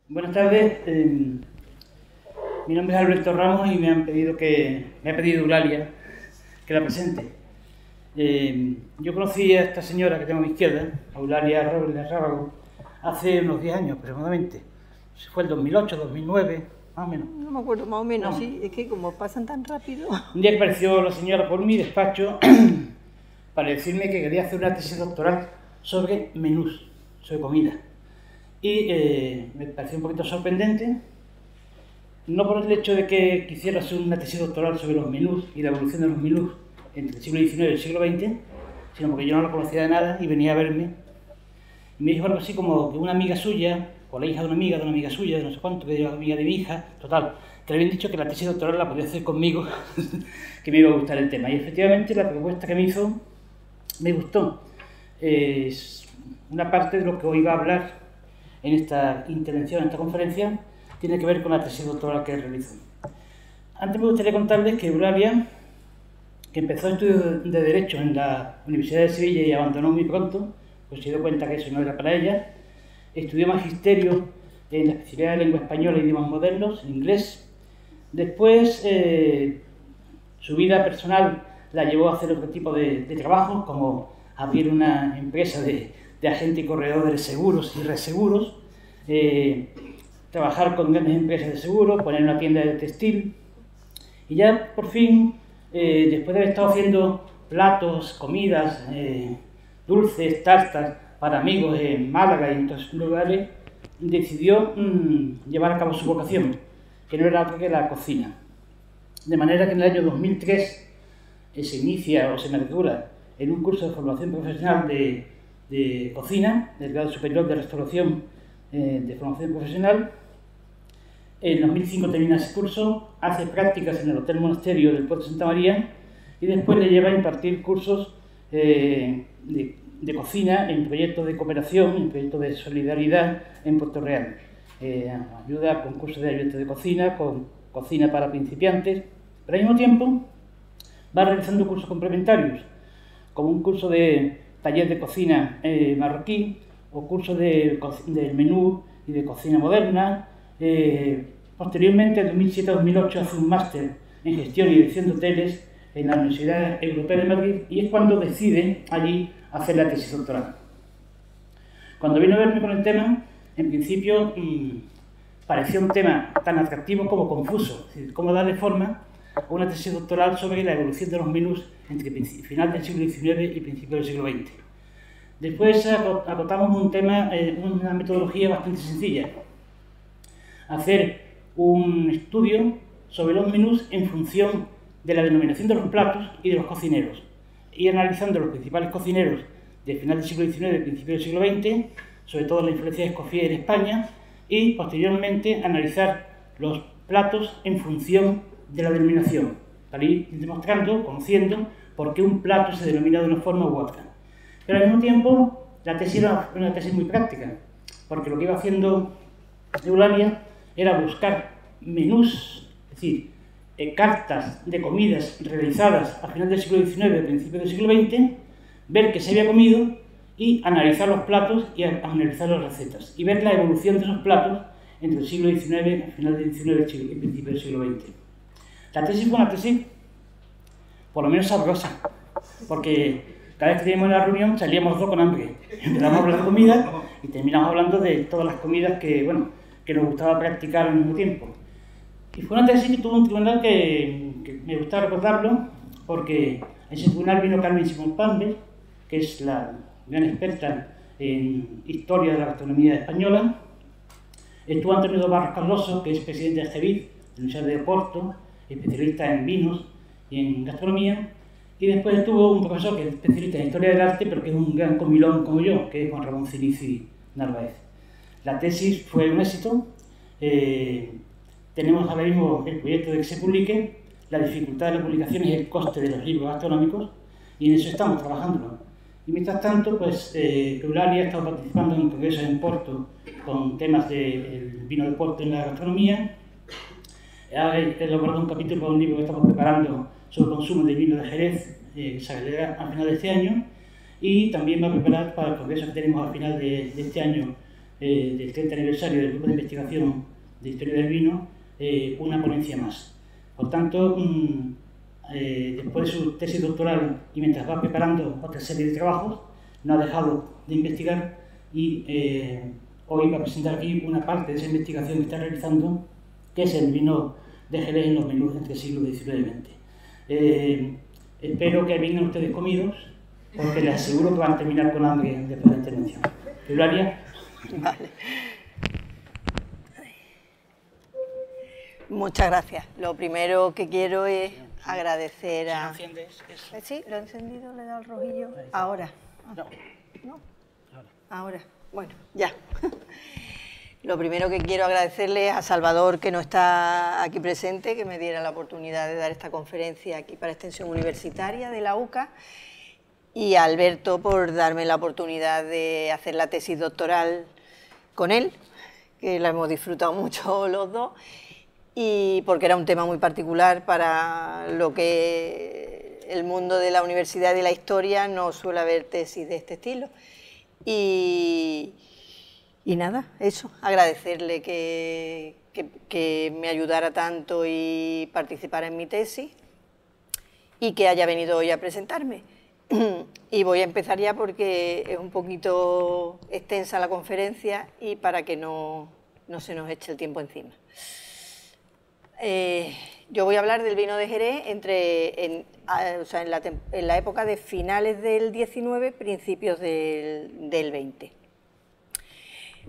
Buenas tardes, mi nombre es Alberto Ramos y me ha pedido Eulalia que la presente. Yo conocí a esta señora que tengo a mi izquierda, Eulalia Robles Rábago, hace unos 10 años aproximadamente. Fue el 2008, 2009, más o menos. No me acuerdo, más o menos, No. sí, es que como pasan tan rápido. Un día que apareció la señora por mi despacho para decirme que quería hacer una tesis doctoral sobre menús, sobre comida. Y me pareció un poquito sorprendente, no por el hecho de que quisiera hacer una tesis doctoral sobre los menús y la evolución de los menús entre el siglo XIX y el siglo XX, sino porque yo no lo conocía de nada y venía a verme. Y me dijo algo así como que una amiga suya, o la hija de una amiga suya, de no sé cuánto, que era amiga de mi hija, total, que le habían dicho que la tesis doctoral la podía hacer conmigo, que me iba a gustar el tema. Y efectivamente la propuesta que me hizo me gustó. Es una parte de lo que hoy va a hablar en esta intervención, en esta conferencia, tiene que ver con la tesis doctoral que realizo. Antes me gustaría contarles que Eulalia, que empezó estudios de Derecho en la Universidad de Sevilla y abandonó muy pronto, pues se dio cuenta que eso no era para ella, estudió Magisterio en la especialidad de Lengua Española y Idiomas Modernos, en inglés. Después, su vida personal la llevó a hacer otro tipo de trabajos, como abrir una empresa de agente y corredor de seguros y reseguros, trabajar con grandes empresas de seguros, poner una tienda de textil, y ya por fin, después de haber estado haciendo platos, comidas, dulces, tartas para amigos en Málaga y en otros lugares, decidió llevar a cabo su vocación, que no era otra que la cocina. De manera que en el año 2003 se inicia o se matricula en un curso de formación profesional de cocina, del grado superior de restauración de formación profesional. En 2005 termina ese curso, hace prácticas en el Hotel Monasterio del Puerto de Santa María y después le lleva a impartir cursos de cocina en proyectos de cooperación, en proyectos de solidaridad en Puerto Real. Ayuda con cursos de ayuda de cocina, con cocina para principiantes, pero al mismo tiempo va realizando cursos complementarios, como un curso de taller de cocina marroquí o curso de menú y de cocina moderna. Posteriormente, en 2007-2008, hace un máster en gestión y dirección de hoteles en la Universidad Europea de Madrid y es cuando decide allí hacer la tesis doctoral. Cuando vino a verme con el tema, en principio parecía un tema tan atractivo como confuso, es decir, cómo darle forma a una tesis doctoral sobre la evolución de los menús entre final del siglo XIX y principio del siglo XX. Después acotamos un tema, una metodología bastante sencilla. Hacer un estudio sobre los menús en función de la denominación de los platos y de los cocineros. Ir analizando los principales cocineros del final del siglo XIX y principio del siglo XX, sobre todo la influencia de Escoffier en España, y posteriormente analizar los platos en función de la denominación, para ir demostrando, conociendo por qué un plato se denomina de una forma u otra. Pero al mismo tiempo, la tesis era una tesis muy práctica, porque lo que iba haciendo Eulalia era buscar menús, es decir, cartas de comidas realizadas a final del siglo XIX y principios del siglo XX, ver qué se había comido y analizar los platos y analizar las recetas, y ver la evolución de esos platos entre el siglo XIX, final del XIX y principios del siglo XX. La tesis fue una tesis, por lo menos sabrosa, porque cada vez que teníamos una reunión salíamos dos con hambre. Empezamos a hablar de comida y terminamos hablando de todas las comidas que, bueno, que nos gustaba practicar al mismo tiempo. Y fue una tesis que tuvo un tribunal que me gusta recordarlo, porque a ese tribunal vino Carmen Simón Pambel, que es la gran experta en historia de la gastronomía española. Estuvo Antonio Barros Carloso, que es presidente de GEVID, de la Universidad de Oporto, especialista en vinos y en gastronomía. Y después estuvo un profesor que es especialista en historia del arte, pero que es un gran comilón como yo, que es Juan Ramón Cinici Narváez. La tesis fue un éxito. Tenemos ahora mismo el proyecto de que se publique, la dificultad de la publicación es el coste de los libros gastronómicos, y en eso estamos trabajando. Y mientras tanto, pues Eulalia ha estado participando en congresos en Porto con temas del vino de Porto en la gastronomía. Ha elaborado un capítulo para un libro que estamos preparando sobre el consumo de vino de Jerez, que saldrá a final de este año, y también va a preparar para el congreso que tenemos a final de este año del 30 aniversario del Grupo de Investigación de Historia del Vino, una ponencia más. Por tanto, después de su tesis doctoral y mientras va preparando otra serie de trabajos, no ha dejado de investigar y hoy va a presentar aquí una parte de esa investigación que está realizando, que es el vino de Jerez en los menús entre el siglo XIX y XX. Espero que vengan ustedes comidos, porque les aseguro que van a terminar con hambre después de la intervención. Eulalia. Vale. Muchas gracias. Lo primero que quiero es agradecer a... Si no enciendes eso. Sí, lo he encendido, le he dado el rojillo. Ahora. No. ¿No? Ahora. Bueno, ya. Lo primero que quiero agradecerle a Salvador, que no está aquí presente, que me diera la oportunidad de dar esta conferencia aquí para Extensión Universitaria de la UCA, y a Alberto por darme la oportunidad de hacer la tesis doctoral con él, que la hemos disfrutado mucho los dos, y porque era un tema muy particular para lo que el mundo de la universidad y de la historia no suele haber tesis de este estilo. Y nada, eso, agradecerle que me ayudara tanto y participara en mi tesis y que haya venido hoy a presentarme. Y voy a empezar ya porque es un poquito extensa la conferencia y para que no se nos eche el tiempo encima. Yo voy a hablar del vino de Jerez en la época de finales del 19, principios del 20.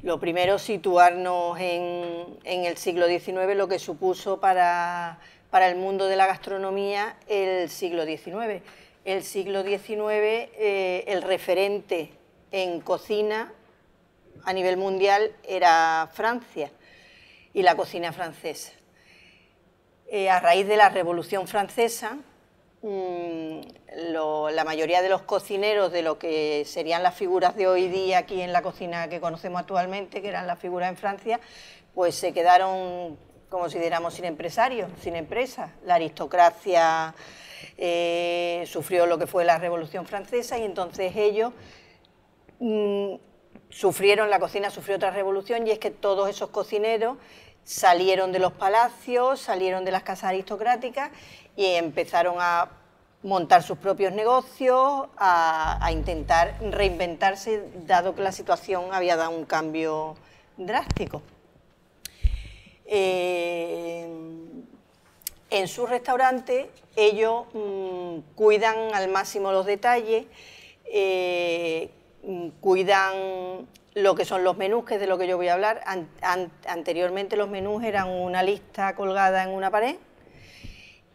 Lo primero, situarnos en el siglo XIX, lo que supuso para el mundo de la gastronomía el siglo XIX. El siglo XIX, el referente en cocina a nivel mundial era Francia y la cocina francesa. A raíz de la Revolución Francesa, la mayoría de los cocineros de lo que serían las figuras de hoy día aquí en la cocina que conocemos actualmente, que eran las figuras en Francia, pues se quedaron, como si diéramos, sin empresarios, sin empresas. La aristocracia sufrió lo que fue la Revolución Francesa y entonces ellos la cocina sufrió otra revolución, y es que todos esos cocineros salieron de los palacios, salieron de las casas aristocráticas y empezaron a montar sus propios negocios, a intentar reinventarse, dado que la situación había dado un cambio drástico. En su restaurante ellos cuidan al máximo los detalles, cuidan lo que son los menús, que es de lo que yo voy a hablar. Anteriormente los menús eran una lista colgada en una pared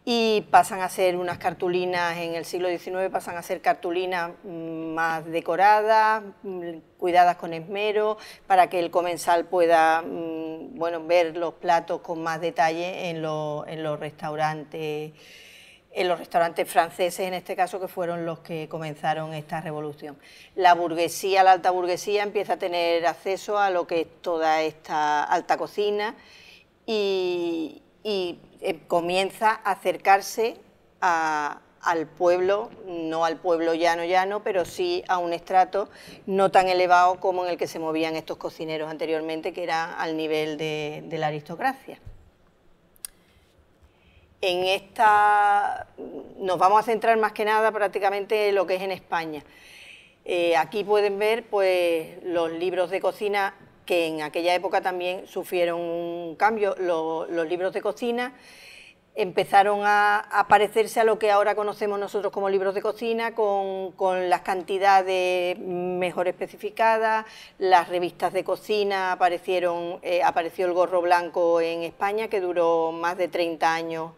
y pasan a ser unas cartulinas, en el siglo XIX pasan a ser cartulinas más decoradas, cuidadas con esmero, para que el comensal pueda ver los platos con más detalle en los restaurantes franceses, en este caso, que fueron los que comenzaron esta revolución. La burguesía, la alta burguesía, empieza a tener acceso a lo que es toda esta alta cocina y comienza a acercarse al pueblo, no al pueblo llano, pero sí a un estrato no tan elevado como en el que se movían estos cocineros anteriormente, que era al nivel de la aristocracia. En esta nos vamos a centrar más que nada prácticamente en lo que es en España. Aquí pueden ver pues los libros de cocina, que en aquella época también sufrieron un cambio. Los libros de cocina empezaron a parecerse a lo que ahora conocemos nosotros como libros de cocina, con las cantidades mejor especificadas. Las revistas de cocina apareció el Gorro Blanco en España, que duró más de 30 años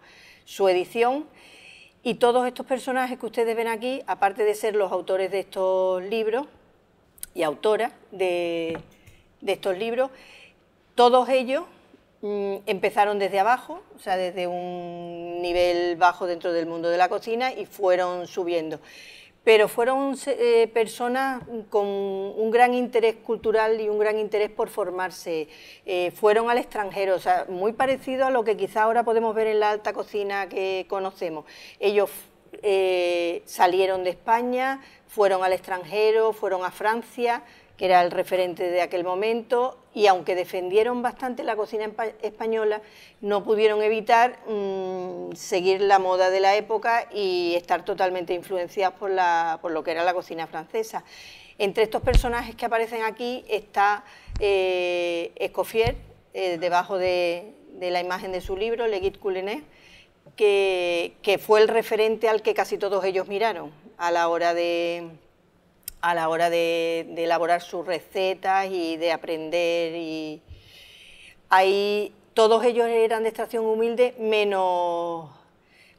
su edición, y todos estos personajes que ustedes ven aquí, aparte de ser los autores de estos libros y autoras de estos libros, todos ellos empezaron desde abajo, o sea, desde un nivel bajo dentro del mundo de la cocina, y fueron subiendo. Pero fueron personas con un gran interés cultural y un gran interés por formarse. Fueron al extranjero, o sea, muy parecido a lo que quizá ahora podemos ver en la alta cocina que conocemos. Ellos salieron de España, fueron al extranjero, fueron a Francia, que era el referente de aquel momento, y aunque defendieron bastante la cocina española, no pudieron evitar seguir la moda de la época y estar totalmente influenciados por lo que era la cocina francesa. Entre estos personajes que aparecen aquí está Escoffier, debajo de la imagen de su libro, Le Guide Culinaire, que fue el referente al que casi todos ellos miraron a la hora de elaborar sus recetas y de aprender. Y ahí todos ellos eran de extracción humilde, menos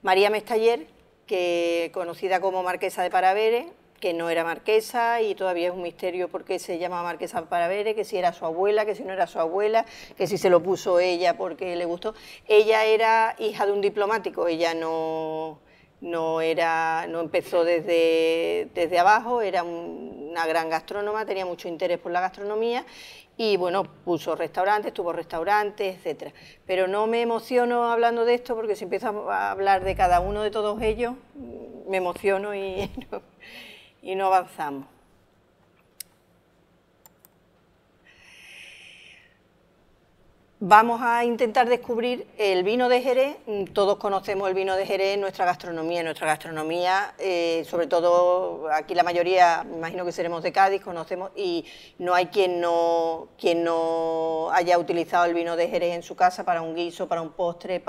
María Mestaller, que conocida como Marquesa de Paravere, que no era marquesa y todavía es un misterio por qué se llama Marquesa de Paravere, que si era su abuela, que si no era su abuela, que si se lo puso ella porque le gustó. Ella era hija de un diplomático, ella no empezó desde abajo, era una gran gastrónoma, tenía mucho interés por la gastronomía y bueno, puso restaurantes, tuvo restaurantes, etcétera. Pero no me emociono hablando de esto porque si empiezo a hablar de cada uno de todos ellos, me emociono y no avanzamos. Vamos a intentar descubrir el vino de Jerez. Todos conocemos el vino de Jerez en nuestra gastronomía. Sobre todo aquí la mayoría, me imagino que seremos de Cádiz, conocemos, y no hay quien no haya utilizado el vino de Jerez en su casa para un guiso, para un postre,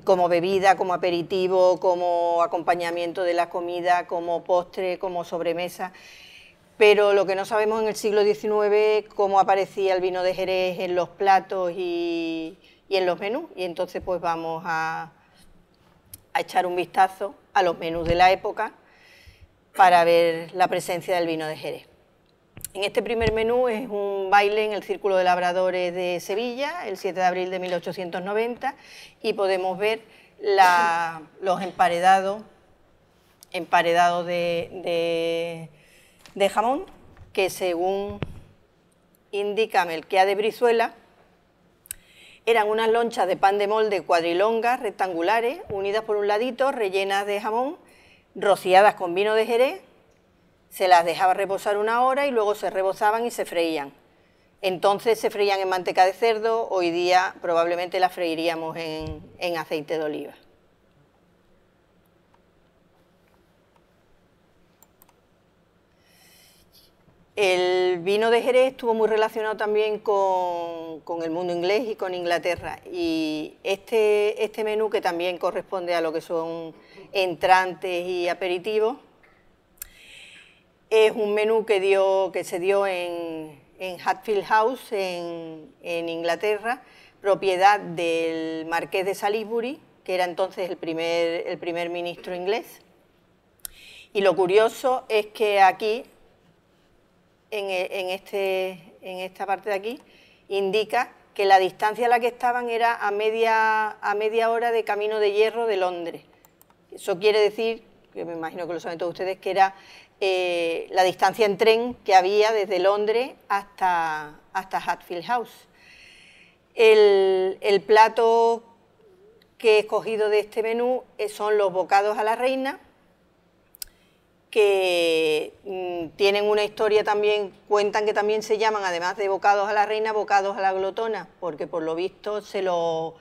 como bebida, como aperitivo, como acompañamiento de la comida, como postre, como sobremesa. Pero lo que no sabemos en el siglo XIX, cómo aparecía el vino de Jerez en los platos y en los menús. Y entonces pues vamos a echar un vistazo a los menús de la época para ver la presencia del vino de Jerez. En este primer menú es un baile en el Círculo de Labradores de Sevilla, el 7 de abril de 1890, y podemos ver los emparedados de jamón, que según indica Melquiades de Brizuela, eran unas lonchas de pan de molde cuadrilongas, rectangulares, unidas por un ladito, rellenas de jamón, rociadas con vino de Jerez, se las dejaba reposar una hora y luego se rebozaban y se freían. Entonces se freían en manteca de cerdo, hoy día probablemente las freiríamos en aceite de oliva. El vino de Jerez estuvo muy relacionado también con el mundo inglés y con Inglaterra, y este menú, que también corresponde a lo que son entrantes y aperitivos, es un menú que se dio en Hatfield House, en Inglaterra, propiedad del marqués de Salisbury, que era entonces el primer ministro inglés. Y lo curioso es que aquí, en esta parte de aquí, indica que la distancia a la que estaban era a media hora de camino de hierro de Londres. Eso quiere decir, que me imagino que lo saben todos ustedes, que era la distancia en tren que había desde Londres hasta Hatfield House. El plato que he escogido de este menú son los bocados a la reina, que tienen una historia también, cuentan que también se llaman, además de bocados a la reina, bocados a la glotona, porque por lo visto se los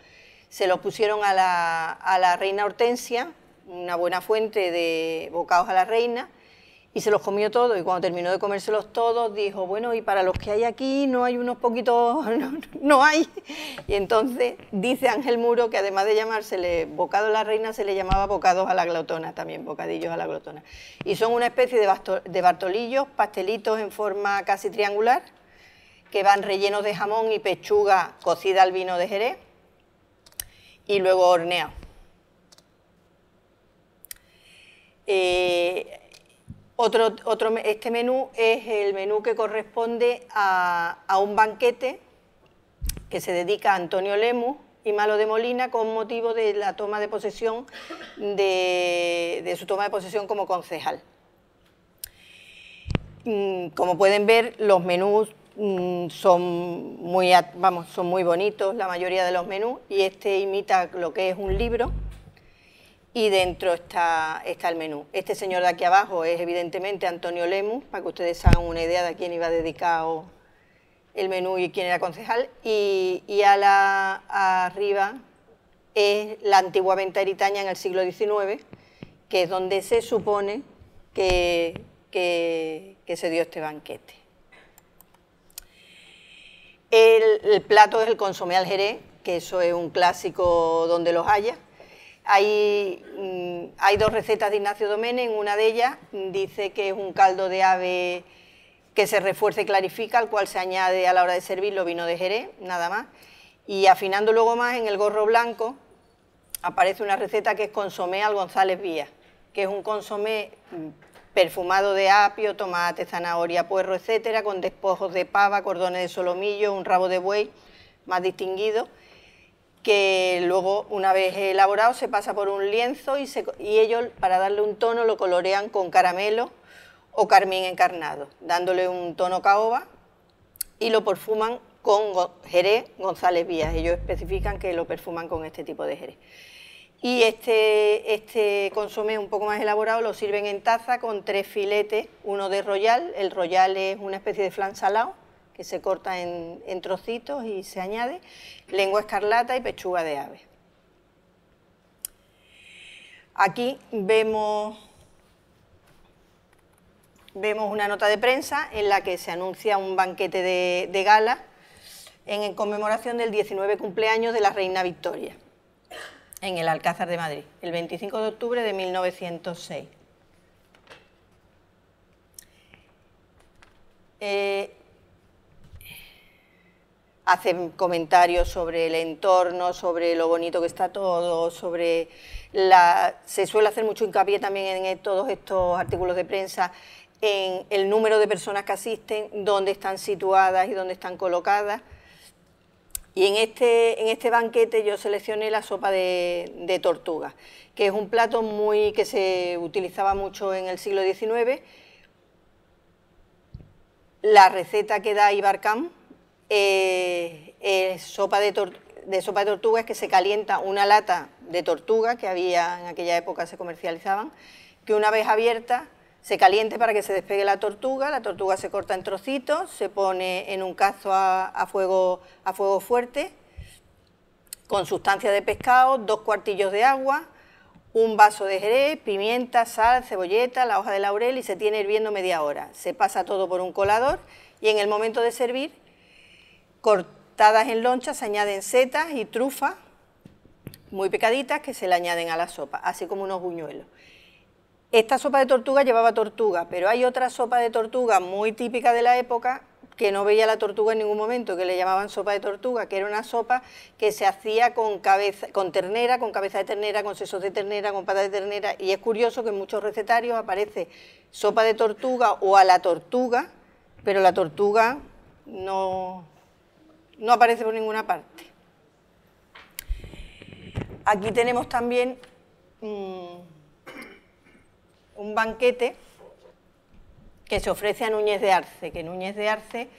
pusieron a la reina Hortensia, una buena fuente de bocados a la reina, y se los comió todos, y cuando terminó de comérselos todos dijo, bueno, y para los que hay aquí no hay unos poquitos, no hay. Y entonces dice Ángel Muro que además de llamársele bocado a la reina, se le llamaba bocados a la glotona también, bocadillos a la glotona. Y son una especie de bartolillos, pastelitos en forma casi triangular, que van rellenos de jamón y pechuga cocida al vino de Jerez, y luego horneados. Este menú es el menú que corresponde a un banquete que se dedica a Antonio Lemus y Malo de Molina con motivo de la toma de posesión de su toma de posesión como concejal. Como pueden ver, los menús son muy bonitos, la mayoría de los menús, y este imita lo que es un libro. y dentro está el menú. Este señor de aquí abajo es evidentemente Antonio Lemus, para que ustedes hagan una idea de a quién iba dedicado el menú y quién era concejal, y arriba es la antigua venta eritaña en el siglo XIX, que es donde se supone que se dio este banquete. El plato es el consomé al Jerez, que eso es un clásico donde los haya. Hay dos recetas de Ignacio Domene, en una de ellas dice que es un caldo de ave que se refuerza y clarifica, al cual se añade a la hora de servirlo vino de Jerez, nada más. Y afinando luego más, en el gorro blanco aparece una receta que es consomé al González Vías, que es un consomé perfumado de apio, tomate, zanahoria, puerro, etcétera, con despojos de pava, cordones de solomillo, un rabo de buey más distinguido, que luego, una vez elaborado, se pasa por un lienzo y ellos, para darle un tono, lo colorean con caramelo o carmín encarnado, dándole un tono caoba, y lo perfuman con Jerez González Vías. Ellos especifican que lo perfuman con este tipo de Jerez. Y este consomé un poco más elaborado lo sirven en taza con 3 filetes, uno de royal. El royal es una especie de flan salado que se corta en trocitos y se añade, lengua escarlata y pechuga de ave. Aquí vemos una nota de prensa en la que se anuncia un banquete de gala en conmemoración del 19 cumpleaños de la reina Victoria, en el Alcázar de Madrid, el 25 de octubre de 1906. Hacen comentarios sobre el entorno, sobre lo bonito que está todo, sobre se suele hacer mucho hincapié también en todos estos artículos de prensa en el número de personas que asisten, dónde están situadas y dónde están colocadas. Y en este banquete yo seleccioné la sopa de tortuga, que es un plato que se utilizaba mucho en el siglo XIX. La receta que da Ibarcam sopa de tortuga es que se calienta una lata de tortuga, que había en aquella época, se comercializaban, que una vez abierta se caliente para que se despegue la tortuga se corta en trocitos, se pone en un cazo a fuego fuerte, con sustancia de pescado, 2 cuartillos de agua, un vaso de jerez, pimienta, sal, cebolleta, la hoja de laurel y se tiene hirviendo media hora. Se pasa todo por un colador y en el momento de servir, cortadas en lonchas, se añaden setas y trufas muy picaditas que se le añaden a la sopa, así como unos buñuelos. Esta sopa de tortuga llevaba tortuga, pero hay otra sopa de tortuga muy típica de la época que no veía la tortuga en ningún momento, que le llamaban sopa de tortuga, que era una sopa que se hacía con ternera, con cabeza de ternera, con sesos de ternera, con patas de ternera, y es curioso que en muchos recetarios aparece sopa de tortuga o a la tortuga, pero la tortuga no aparece por ninguna parte. Aquí tenemos también un banquete que se ofrece a Núñez de Arce, que Núñez de Arce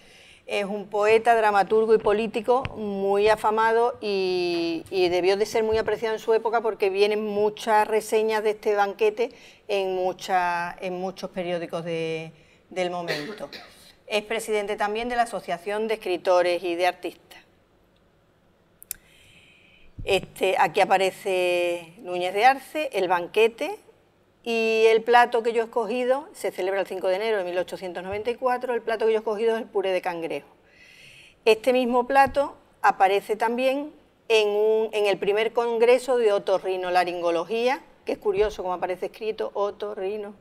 es un poeta, dramaturgo y político muy afamado y debió de ser muy apreciado en su época porque vienen muchas reseñas de este banquete en muchos periódicos del momento. Es presidente también de la Asociación de Escritores y de Artistas. Aquí aparece Núñez de Arce, el banquete. Y el plato que yo he escogido, se celebra el 5 de enero de 1894, el plato que yo he escogido es el puré de cangrejo. Este mismo plato aparece también en el primer congreso de otorrinolaringología, que es curioso como aparece escrito, otorrino,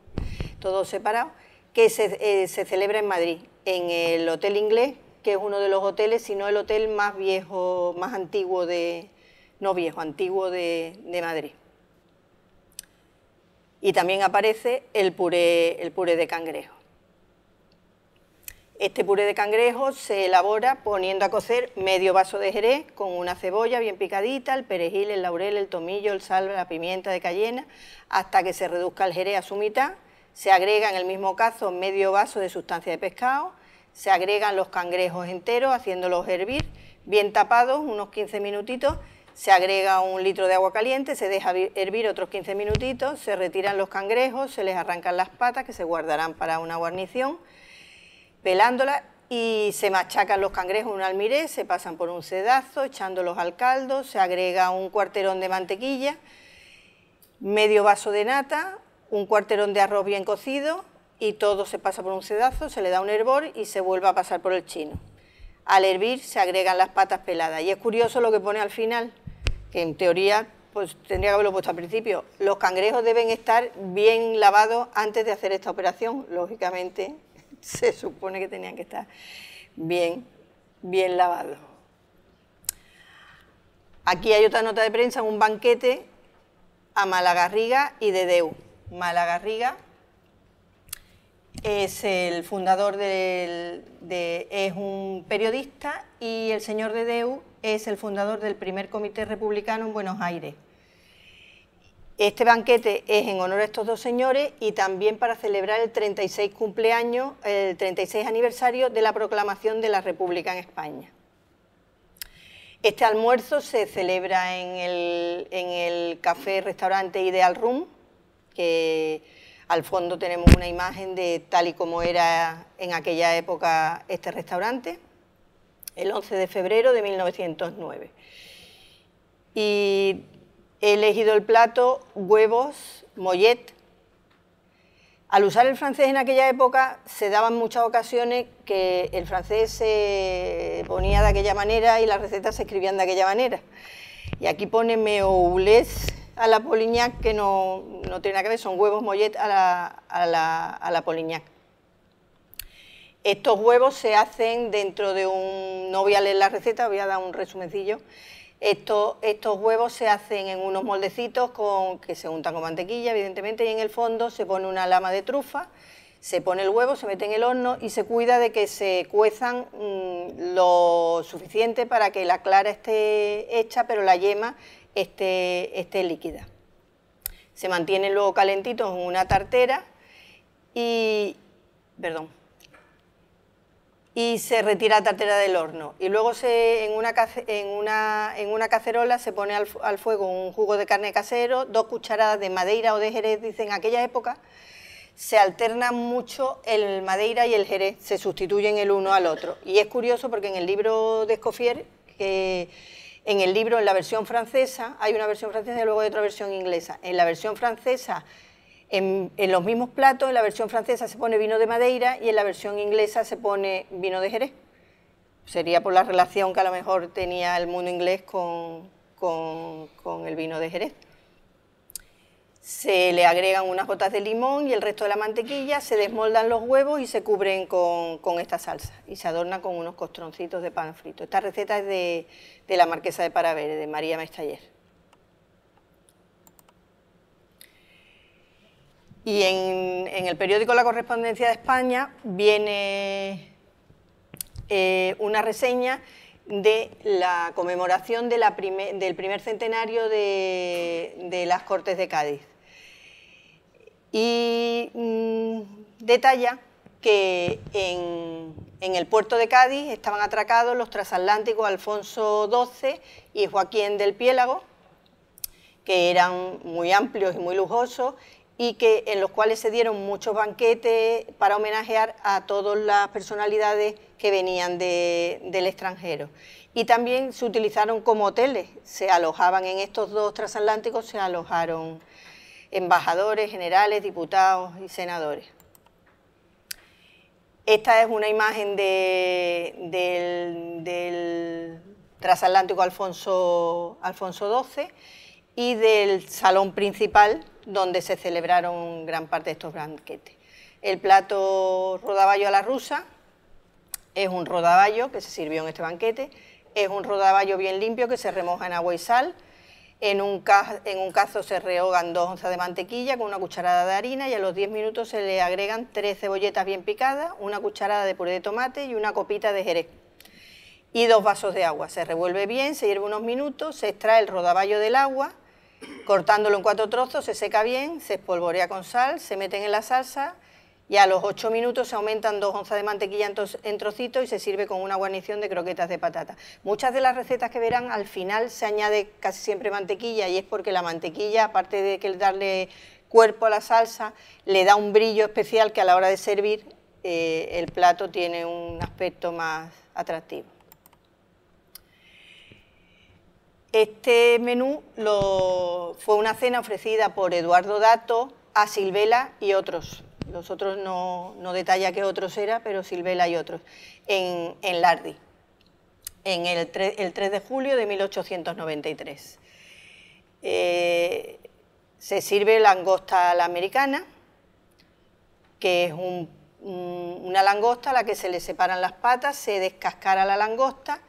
todo separado, que se celebra en Madrid, en el Hotel Inglés, que es uno de los hoteles, si no el hotel más viejo, más antiguo antiguo de Madrid. Y también aparece el puré de cangrejo. Este puré de cangrejo se elabora poniendo a cocer medio vaso de jerez con una cebolla bien picadita, el perejil, el laurel, el tomillo, el sal, la pimienta de cayena, hasta que se reduzca el jerez a su mitad. Se agrega en el mismo caso medio vaso de sustancia de pescado, se agregan los cangrejos enteros haciéndolos hervir, bien tapados, unos 15 minutitos, se agrega 1 litro de agua caliente, se deja hervir otros 15 minutitos, se retiran los cangrejos, se les arrancan las patas, que se guardarán para una guarnición, pelándolas, y se machacan los cangrejos en un almiré, se pasan por un sedazo, echándolos al caldo, se agrega 1 cuarterón de mantequilla, medio vaso de nata, 1 cuarterón de arroz bien cocido, y todo se pasa por un sedazo, se le da un hervor y se vuelve a pasar por el chino. Al hervir se agregan las patas peladas, y es curioso lo que pone al final, que en teoría pues tendría que haberlo puesto al principio. Los cangrejos deben estar bien lavados antes de hacer esta operación, lógicamente se supone que tenían que estar bien lavados. Aquí hay otra nota de prensa, un banquete a Malagarriga y Dedeu. Malagarriga es el fundador es un periodista, y el señor Dedeu es el fundador del primer comité republicano en Buenos Aires. Este banquete es en honor a estos 2 señores y también para celebrar el 36 aniversario de la proclamación de la República en España. Este almuerzo se celebra en el café-restaurante Ideal Room, que al fondo tenemos una imagen de tal y como era en aquella época este restaurante, el 11 de febrero de 1909. Y he elegido el plato huevos mollet. Al usar el francés en aquella época se daban muchas ocasiones que el francés se ponía de aquella manera y las recetas se escribían de aquella manera. Y aquí pone meoulés a la Polignac, que no tiene nada que ver, son huevos mollet a la Polignac. Estos huevos se hacen dentro de un... No voy a leer la receta, voy a dar un resumencillo. Estos huevos se hacen en unos moldecitos que se untan con mantequilla, evidentemente, y en el fondo se pone una lama de trufa, se pone el huevo, se mete en el horno y se cuida de que se cuezan lo suficiente para que la clara esté hecha, pero la yema esté líquida. Se mantienen luego calentitos en una tartera y se retira la tartera del horno. Y luego en una cacerola se pone al fuego un jugo de carne casero, 2 cucharadas de Madeira o de Jerez. Dicen en aquella época se alternan mucho el Madeira y el Jerez, se sustituyen el uno al otro. Y es curioso porque en el libro de Escoffier, en la versión francesa, hay una versión francesa y luego hay otra versión inglesa. En la versión francesa, en los mismos platos, en la versión francesa se pone vino de Madeira y en la versión inglesa se pone vino de Jerez. Sería por la relación que a lo mejor tenía el mundo inglés con el vino de Jerez. Se le agregan unas gotas de limón y el resto de la mantequilla, se desmoldan los huevos y se cubren con esta salsa y se adornan con unos costroncitos de pan frito. Esta receta es de la marquesa de Paravere, de María Mestaller. Y en el periódico La Correspondencia de España viene una reseña de la conmemoración del primer centenario de las Cortes de Cádiz. Y detalla que en el puerto de Cádiz estaban atracados los transatlánticos Alfonso XII y Joaquín del Piélago, que eran muy amplios y muy lujosos, y en los cuales se dieron muchos banquetes para homenajear a todas las personalidades que venían del extranjero. Y también se utilizaron como hoteles, se alojaban en estos 2 transatlánticos, se alojaron embajadores, generales, diputados y senadores. Esta es una imagen del transatlántico Alfonso XII y del salón principal, donde se celebraron gran parte de estos banquetes. El plato rodaballo a la rusa es un rodaballo que se sirvió en este banquete, es un rodaballo bien limpio que se remoja en agua y sal. En un cazo se rehogan 2 onzas de mantequilla con una cucharada de harina y a los 10 minutos se le agregan 3 cebolletas bien picadas, una cucharada de puré de tomate y una copita de jerez. Y 2 vasos de agua. Se revuelve bien, se hierve unos minutos, se extrae el rodaballo del agua, cortándolo en 4 trozos, se seca bien, se espolvorea con sal, se meten en la salsa y a los 8 minutos se aumentan 2 onzas de mantequilla en trocitos y se sirve con una guarnición de croquetas de patata. Muchas de las recetas que verán, al final se añade casi siempre mantequilla, y es porque la mantequilla, aparte de que darle cuerpo a la salsa, le da un brillo especial que a la hora de servir el plato tiene un aspecto más atractivo. Este menú fue una cena ofrecida por Eduardo Dato a Silvela y otros. Los otros no detalla qué otros era, pero Silvela y otros, en Lardi, en el 3 de julio de 1893. Se sirve langosta a la americana, que es una langosta a la que se le separan las patas, se descascara la langosta,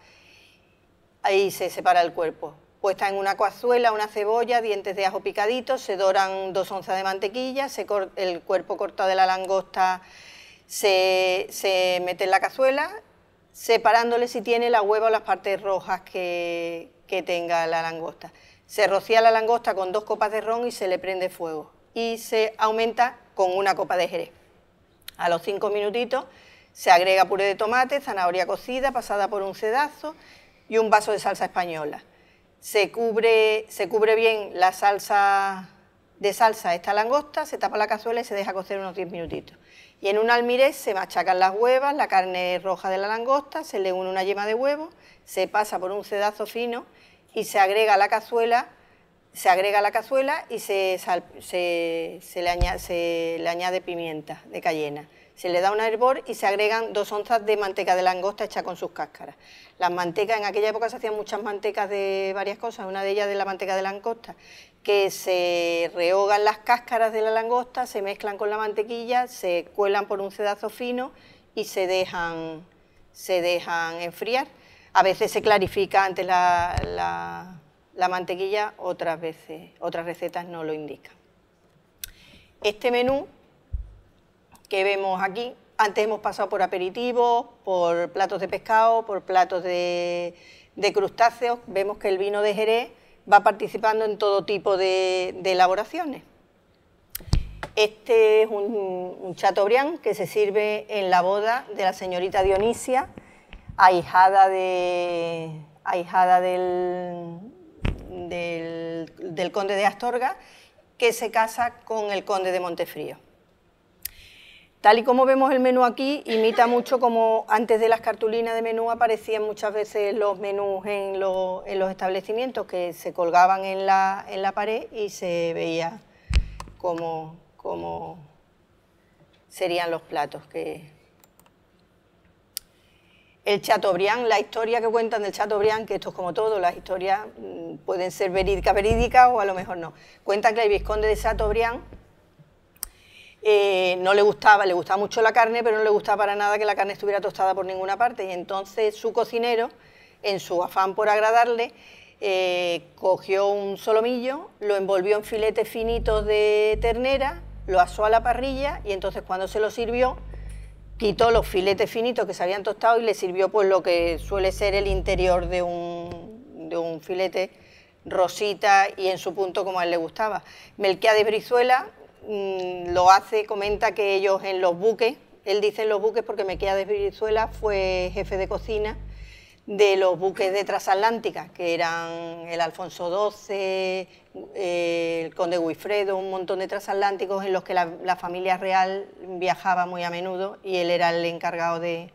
ahí se separa el cuerpo. Puesta en una cazuela, una cebolla, dientes de ajo picaditos, se doran 2 onzas de mantequilla, el cuerpo cortado de la langosta se mete en la cazuela, separándole si tiene la hueva o las partes rojas que tenga la langosta. Se rocía la langosta con 2 copas de ron y se le prende fuego, y se aumenta con 1 copa de jerez. A los 5 minutitos se agrega puré de tomate, zanahoria cocida pasada por un cedazo y un vaso de salsa española. Se cubre bien la salsa esta langosta, se tapa la cazuela y se deja cocer unos 10 minutitos. Y en un almirez se machacan las huevas, la carne roja de la langosta, se le une una yema de huevo, se pasa por un cedazo fino y se agrega a la cazuela, y se le añade pimienta de cayena. Se le da un hervor y se agregan 2 onzas de manteca de langosta hecha con sus cáscaras. Las mantecas, en aquella época se hacían muchas mantecas de varias cosas, una de ellas de la manteca de langosta, que se rehogan las cáscaras de la langosta, se mezclan con la mantequilla, se cuelan por un cedazo fino y se dejan enfriar. A veces se clarifica antes la mantequilla, otras recetas no lo indican. Este menú que vemos aquí, antes hemos pasado por aperitivos, por platos de pescado, por platos de crustáceos. Vemos que el vino de Jerez va participando en todo tipo de elaboraciones. Este es un Chateaubriand que se sirve en la boda de la señorita Dionisia, ahijada del conde de Astorga, que se casa con el conde de Montefrío. Tal y como vemos el menú aquí, imita mucho como antes de las cartulinas de menú aparecían muchas veces los menús en los establecimientos, que se colgaban en la pared y se veía cómo serían los platos. El Chateaubriand, la historia que cuentan del Chateaubriand, que esto es como todo, las historias pueden ser verídicas o a lo mejor no. Cuentan que el vizconde de Chateaubriand no le gustaba mucho la carne, pero no le gustaba para nada que la carne estuviera tostada por ninguna parte, y entonces su cocinero, en su afán por agradarle, cogió un solomillo, lo envolvió en filetes finitos de ternera, lo asó a la parrilla, y entonces cuando se lo sirvió, quitó los filetes finitos que se habían tostado y le sirvió pues lo que suele ser el interior de un filete, rosita y en su punto como a él le gustaba. Melquiades Brizuela comenta que ellos en los buques, él dice en los buques porque Melquiades Brizuela fue jefe de cocina de los buques de transatlántica, que eran el Alfonso XII, el conde Guifredo, un montón de transatlánticos en los que la familia real viajaba muy a menudo, y él era el encargado de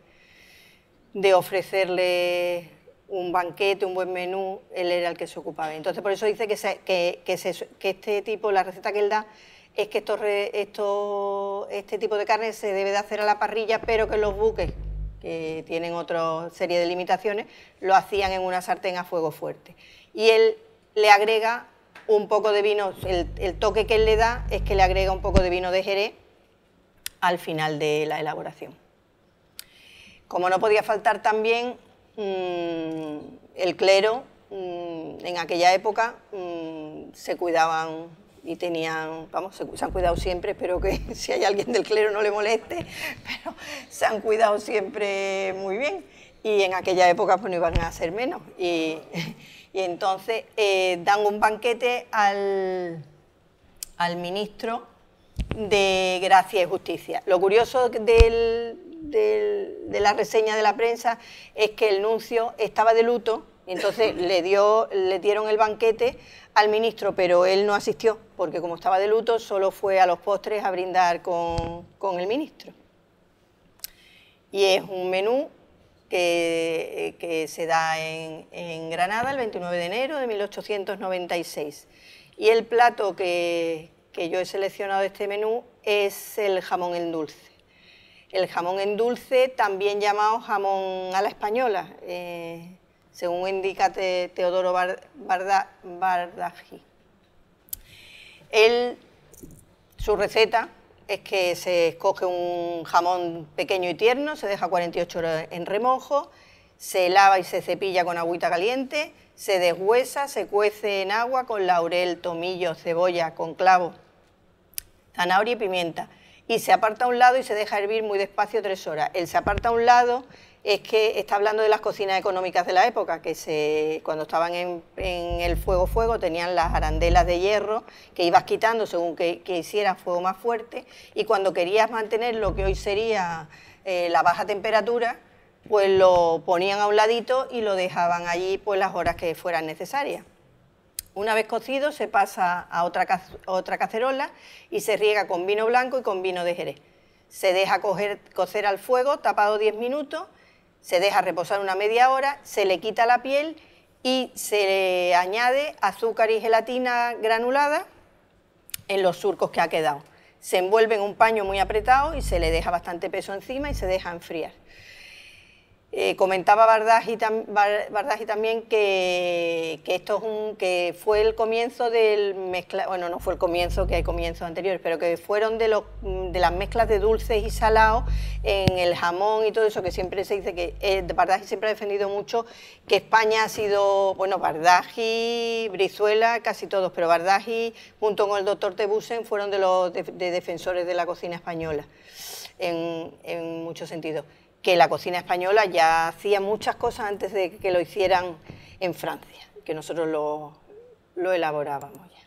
ofrecerle un banquete, un buen menú, él era el que se ocupaba. Entonces por eso dice que este tipo, la receta que él da, es que este tipo de carne se debe de hacer a la parrilla, pero que los buques, que tienen otra serie de limitaciones, lo hacían en una sartén a fuego fuerte. Y él le agrega un poco de vino, el toque que él le da es que le agrega un poco de vino de Jerez al final de la elaboración. Como no podía faltar también el clero, en aquella época se cuidaban y tenían, se han cuidado siempre, espero que si hay alguien del clero no le moleste, pero se han cuidado siempre muy bien, y en aquella época pues no iban a ser menos, y entonces dan un banquete al ministro de Gracia y Justicia. Lo curioso de la reseña de la prensa es que el nuncio estaba de luto y entonces le dieron el banquete al ministro, pero él no asistió, porque como estaba de luto, solo fue a los postres a brindar con el ministro. Y es un menú que se da en Granada el 29 de enero de 1896. Y el plato que yo he seleccionado de este menú es el jamón en dulce. El jamón en dulce, también llamado jamón a la española, según indica Teodoro Bardají. Su receta es que se escoge un jamón pequeño y tierno, se deja 48 horas en remojo, se lava y se cepilla con agüita caliente, se deshuesa, se cuece en agua con laurel, tomillo, cebolla, con clavo, zanahoria y pimienta, y se aparta a un lado y se deja hervir muy despacio 3 horas. El se aparta a un lado es que está hablando de las cocinas económicas de la época, que cuando estaban en el fuego tenían las arandelas de hierro que ibas quitando según que hicieras fuego más fuerte, y cuando querías mantener lo que hoy sería la baja temperatura, pues lo ponían a un ladito y lo dejaban allí pues las horas que fueran necesarias. Una vez cocido se pasa a otra cacerola y se riega con vino blanco y con vino de Jerez. Se deja cocer al fuego, tapado 10 minutos, se deja reposar una media hora, se le quita la piel y se le añade azúcar y gelatina granulada en los surcos que ha quedado. Se envuelve en un paño muy apretado y se le deja bastante peso encima y se deja enfriar. Comentaba Bardají también que esto que fue el comienzo del mezcla, bueno, no fue el comienzo, que hay comienzos anteriores, pero que fueron de las mezclas de dulces y salados en el jamón y todo eso, que siempre se dice que Bardají siempre ha defendido mucho que España ha sido, bueno, Bardají, Brizuela, casi todos, pero Bardají junto con el doctor Tebusen fueron de los defensores de la cocina española en muchos sentidos. Que la cocina española ya hacía muchas cosas antes de que lo hicieran en Francia, que nosotros lo elaborábamos ya.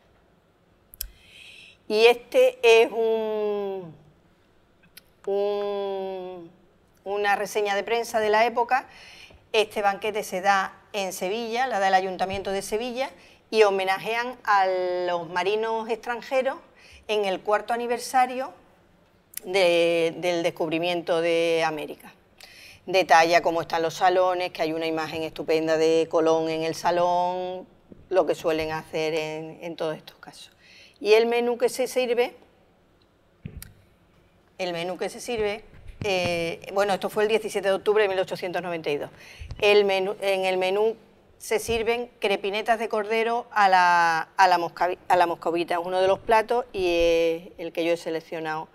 Y este es una reseña de prensa de la época. Este banquete se da en Sevilla, la da el Ayuntamiento de Sevilla, y homenajean a los marinos extranjeros en el 4º aniversario del descubrimiento de América. Detalla cómo están los salones, que hay una imagen estupenda de Colón en el salón, lo que suelen hacer en todos estos casos. Y el menú que se sirve, bueno, esto fue el 17 de octubre de 1892. En el menú se sirven crepinetas de cordero a la moscovita, es uno de los platos y es el que yo he seleccionado.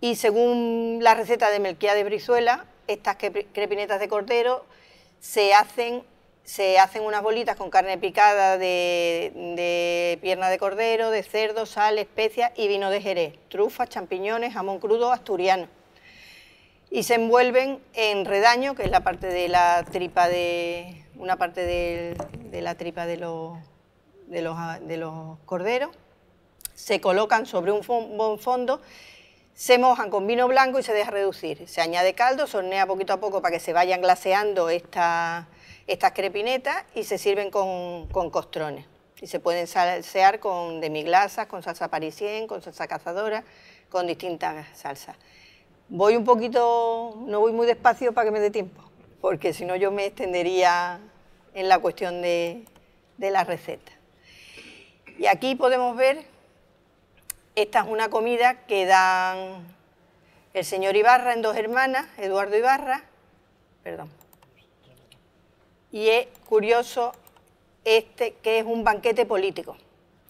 Y según la receta de Melquiades de Brizuela, estas crepinetas de cordero se hacen unas bolitas con carne picada de pierna de cordero, de cerdo, sal, especias y vino de Jerez, trufas, champiñones, jamón crudo asturiano. Y se envuelven en redaño, que es la parte de la tripa una parte de la tripa de los corderos. Se colocan sobre un buen fondo. Se mojan con vino blanco y se deja reducir. Se añade caldo, se hornea poquito a poco para que se vayan glaseando estas crepinetas y se sirven con costrones. Y se pueden salsear con demiglasas, con salsa parisien, con salsa cazadora, con distintas salsas. Voy un poquito, no voy muy despacio para que me dé tiempo, porque si no yo me extendería en la cuestión de la receta. Y aquí podemos ver. Esta es una comida que dan el señor Ibarra en Dos Hermanas, Eduardo Ibarra, perdón. Y es curioso que es un banquete político.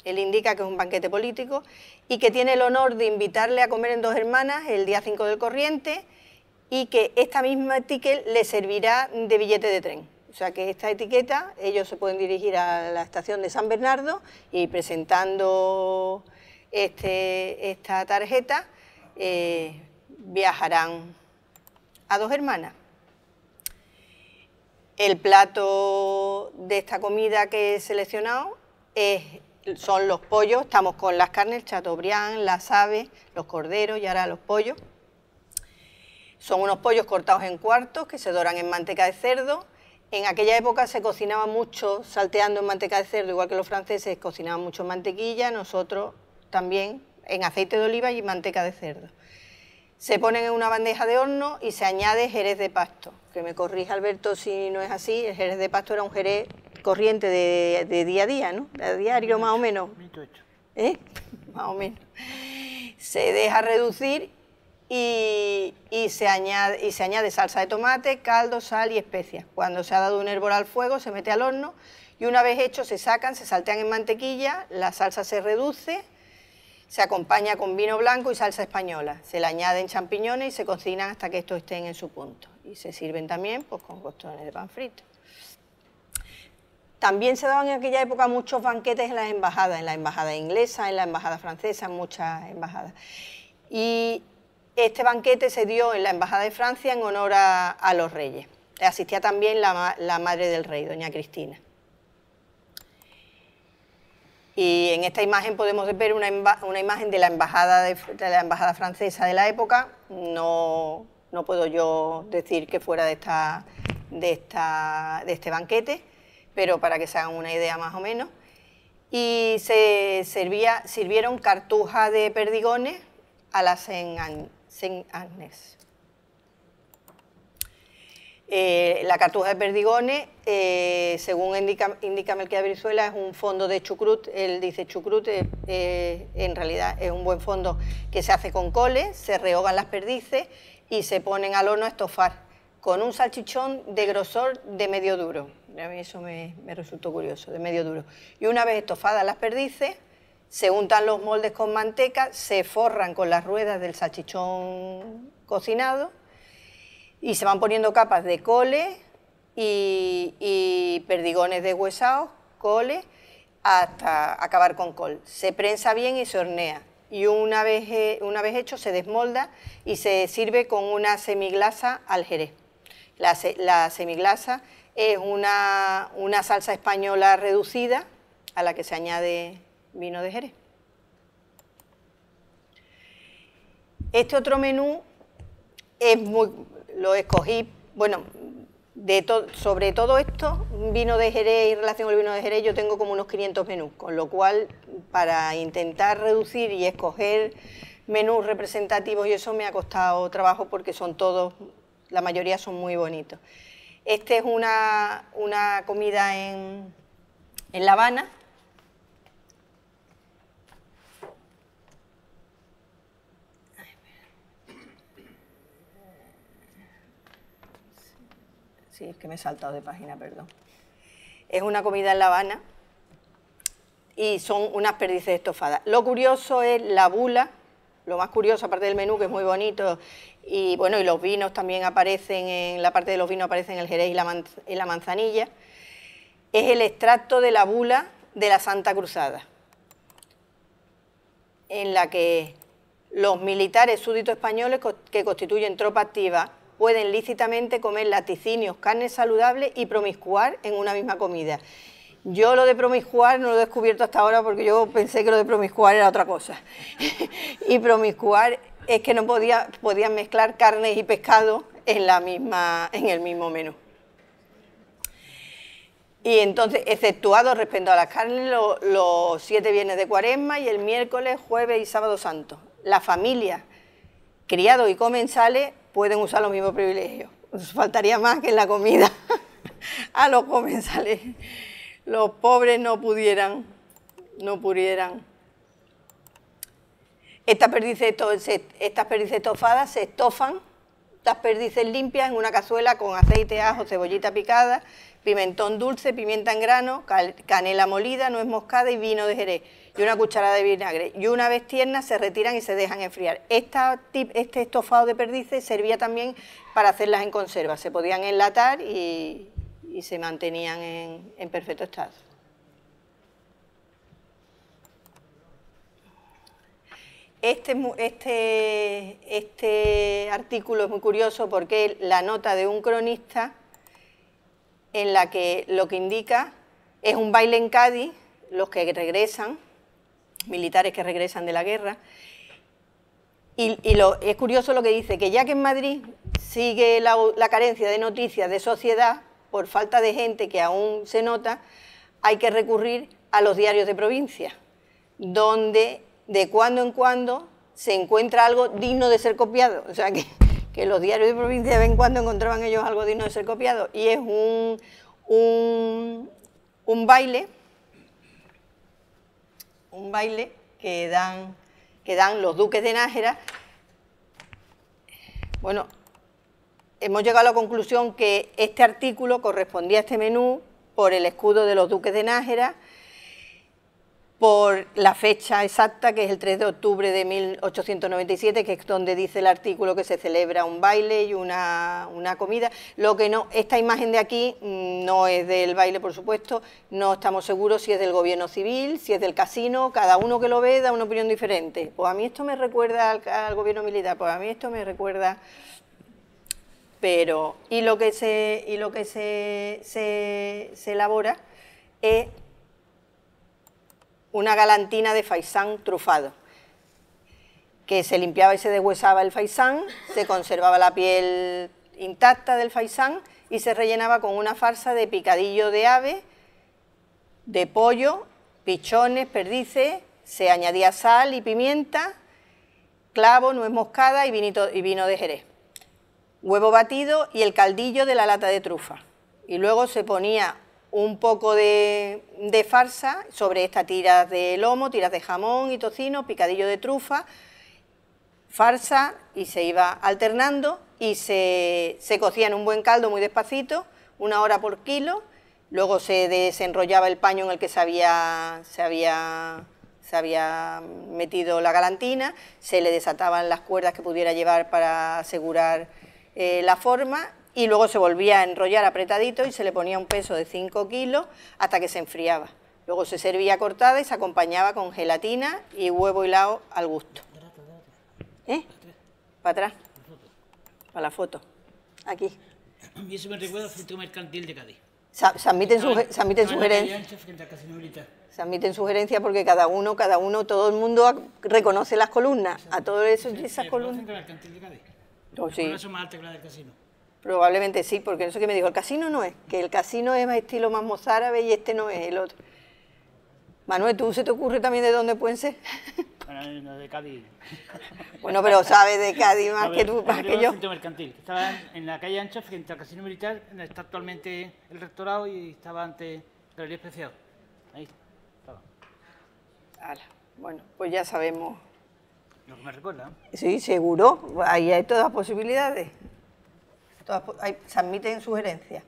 Él indica que es un banquete político y que tiene el honor de invitarle a comer en Dos Hermanas el día 5 del corriente y que esta misma etiqueta le servirá de billete de tren. O sea que esta etiqueta, ellos se pueden dirigir a la estación de San Bernardo y presentando esta tarjeta viajarán a Dos Hermanas. El plato de esta comida que he seleccionado es son los pollos, estamos con las carnes, el chateaubriand, las aves, los corderos y ahora los pollos. Son unos pollos cortados en cuartos que se doran en manteca de cerdo. En aquella época se cocinaba mucho salteando en manteca de cerdo, igual que los franceses cocinaban mucho en mantequilla, nosotros también en aceite de oliva y manteca de cerdo. Se ponen en una bandeja de horno y se añade jerez de pasto. Que me corrija Alberto si no es así, el jerez de pasto era un jerez corriente de día a día, ¿no? De diario más o menos. Más o menos. Se deja reducir y se añade salsa de tomate, caldo, sal y especias. Cuando se ha dado un hervor al fuego se mete al horno y una vez hecho se sacan, se saltean en mantequilla, la salsa se reduce, se acompaña con vino blanco y salsa española. Se le añaden champiñones y se cocinan hasta que estos estén en su punto. Y se sirven también pues, con tostones de pan frito. También se daban en aquella época muchos banquetes en la embajada inglesa, en la embajada francesa, en muchas embajadas. Y este banquete se dio en la embajada de Francia en honor a los reyes. Asistía también la madre del rey, doña Cristina. Y en esta imagen podemos ver una imagen de la embajada francesa de la época. No puedo yo decir que fuera de este banquete, pero para que se hagan una idea más o menos. Y se sirvieron cartuja de perdigones a la Saint-Agnès. La cartuja de perdigones, según indica Melquiades Brizuela, es un fondo de chucrut. Él dice chucrut, en realidad es un buen fondo que se hace con coles, se rehogan las perdices y se ponen al horno a estofar con un salchichón de grosor de medio duro. A mí eso me resultó curioso, de medio duro. Y una vez estofadas las perdices, se untan los moldes con manteca, se forran con las ruedas del salchichón cocinado y se van poniendo capas de cole y perdigones deshuesados, cole, hasta acabar con col. Se prensa bien y se hornea. Y una vez hecho se desmolda y se sirve con una semiglasa al jerez. La semiglasa es una salsa española reducida a la que se añade vino de Jerez. Este otro menú lo escogí, bueno, sobre todo esto, vino de Jerez y relación con el vino de Jerez, yo tengo como unos 500 menús, con lo cual para intentar reducir y escoger menús representativos y eso me ha costado trabajo porque son todos, la mayoría son muy bonitos. Este es una comida en La Habana. Sí, es que me he saltado de página, perdón. Es una comida en La Habana y son unas perdices estofadas. Lo curioso es la bula, lo más curioso, aparte del menú, que es muy bonito, y bueno, y los vinos también aparecen, en la parte de los vinos aparecen el jerez y la manzanilla, es el extracto de la bula de la Santa Cruzada, en la que los militares súbditos españoles que constituyen tropa activa pueden lícitamente comer laticinios, carnes saludables y promiscuar en una misma comida. Yo lo de promiscuar no lo he descubierto hasta ahora porque yo pensé que lo de promiscuar era otra cosa. Y promiscuar es que no podían mezclar carnes y pescado en el mismo menú. Y entonces, exceptuado respecto a las carnes, los 7 viernes de Cuaresma y el miércoles, jueves y sábado santo. La familia, criados y comensales pueden usar los mismos privilegios. Nos faltaría más que en la comida a los comensales los pobres no pudieran. Estas perdices estofadas se estofan, las perdices limpias en una cazuela con aceite, ajo, cebollita picada, pimentón dulce, pimienta en grano, canela molida, nuez moscada y vino de Jerez y una cucharada de vinagre. Y una vez tiernas se retiran y se dejan enfriar. Este estofado de perdices servía también para hacerlas en conserva. Se podían enlatar y se mantenían en perfecto estado. Este artículo es muy curioso porque es la nota de un cronista en la que lo que indica es un baile en Cádiz. los que regresan, militares que regresan de la guerra. Y es curioso lo que dice, que ya que en Madrid sigue la carencia de noticias de sociedad, por falta de gente que aún se nota, hay que recurrir a los diarios de provincia, donde de cuando en cuando se encuentra algo digno de ser copiado. O sea, que los diarios de provincia de vez en cuando encontraban ellos algo digno de ser copiado. Y es un baile que dan los duques de Nájera. Bueno, hemos llegado a la conclusión que este artículo correspondía a este menú por el escudo de los duques de Nájera, por la fecha exacta, que es el 3 de octubre de 1897, que es donde dice el artículo que se celebra un baile y una comida. Lo que no, esta imagen de aquí no es del baile, por supuesto, no estamos seguros si es del gobierno civil, si es del casino, cada uno que lo ve da una opinión diferente. Pues a mí esto me recuerda al gobierno militar, pues a mí esto me recuerda... Pero, y lo que se elabora es una galantina de faisán trufado, que se limpiaba y se deshuesaba el faisán, se conservaba la piel intacta del faisán y se rellenaba con una farsa de picadillo de ave, de pollo, pichones, perdices, se añadía sal y pimienta, clavo, nuez moscada y vino de Jerez, huevo batido y el caldillo de la lata de trufa. Y luego se ponía un poco de farsa sobre estas tiras de lomo, tiras de jamón y tocino, picadillo de trufa, farsa, y se iba alternando y se cocía en un buen caldo muy despacito, 1 hora por kilo. Luego se desenrollaba el paño en el que se había metido la galantina, se le desataban las cuerdas que pudiera llevar para asegurar la forma, y luego se volvía a enrollar apretadito y se le ponía un peso de 5 kilos hasta que se enfriaba. Luego se servía cortada y se acompañaba con gelatina y huevo hilado al gusto. Para atrás, para la foto, aquí. A mí eso me recuerda al Centro Mercantil de Cádiz. Se admiten sugerencias porque cada uno, todo el mundo reconoce las columnas, a todo eso y esas columnas. ¿El Centro Mercantil de Cádiz? Oh, sí. ¿No es más alta que la del casino? Probablemente sí, porque eso que me dijo, el casino no es, que el casino es más estilo más mozárabe y este no es el otro. Manuel, ¿tú se te ocurre también de dónde pueden ser? Bueno, de Cádiz. Bueno, pero sabes de Cádiz más que tú, más que yo. El Centro Mercantil, que estaba en la calle Ancha, frente al Casino Militar, donde está actualmente el rectorado, y estaba antes Galería Especial. Ahí estaba. Bueno, pues ya sabemos. Lo que me recuerda. Sí, seguro, ahí hay todas posibilidades. Se admiten sugerencias.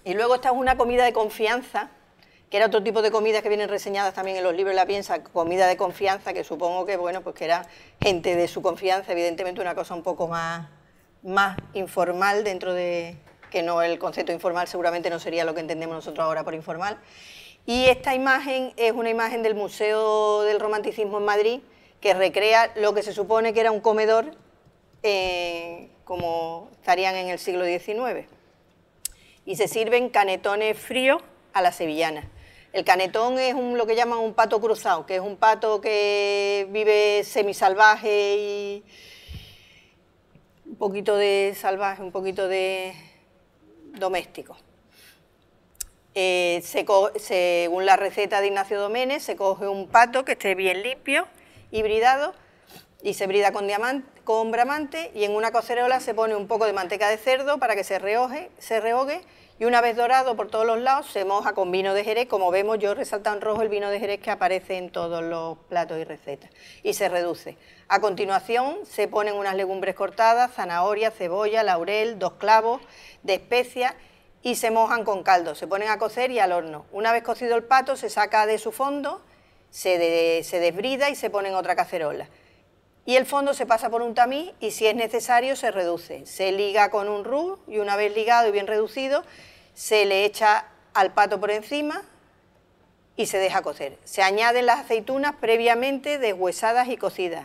Y luego esta es una comida de confianza, que era otro tipo de comidas que vienen reseñadas también en los libros de la piensa, comida de confianza, que supongo que, bueno, pues que era gente de su confianza, evidentemente una cosa un poco más informal dentro de... que no, el concepto informal seguramente no sería lo que entendemos nosotros ahora por informal. Y esta imagen es una imagen del Museo del Romanticismo en Madrid, que recrea lo que se supone que era un comedor como estarían en el siglo XIX. Y se sirven canetones fríos a la sevillana. El canetón es lo que llaman un pato cruzado, que es un pato que vive semisalvaje y un poquito de salvaje, un poquito de doméstico. Según la receta de Ignacio Doménez, se coge un pato que esté bien limpio, hibridado, y se brida con bramante, y en una cacerola se pone un poco de manteca de cerdo para que se rehogue, y una vez dorado por todos los lados se moja con vino de Jerez. Como vemos, yo he resaltado en rojo el vino de Jerez que aparece en todos los platos y recetas, y se reduce. A continuación se ponen unas legumbres cortadas, zanahoria, cebolla, laurel, 2 clavos de especias, y se mojan con caldo, se ponen a cocer y al horno. Una vez cocido el pato se saca de su fondo, se desbrida y se pone en otra cacerola. Y el fondo se pasa por un tamiz y, si es necesario, se reduce. Se liga con un roux y, una vez ligado y bien reducido, se le echa al pato por encima y se deja cocer. Se añaden las aceitunas previamente deshuesadas y cocidas.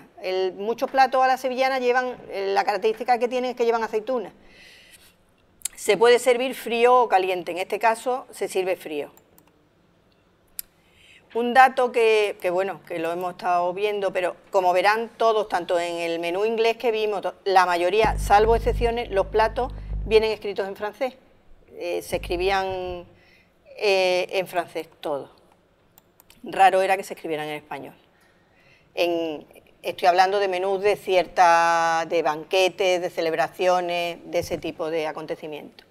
Muchos platos a la sevillana llevan, la característica que tienen es que llevan aceitunas. Se puede servir frío o caliente, en este caso se sirve frío. Un dato que bueno, que lo hemos estado viendo, pero como verán todos, tanto en el menú inglés que vimos, la mayoría, salvo excepciones, los platos vienen escritos en francés. Se escribían en francés todos. Raro era que se escribieran en español. Estoy hablando de menús de banquetes, de celebraciones, de ese tipo de acontecimientos.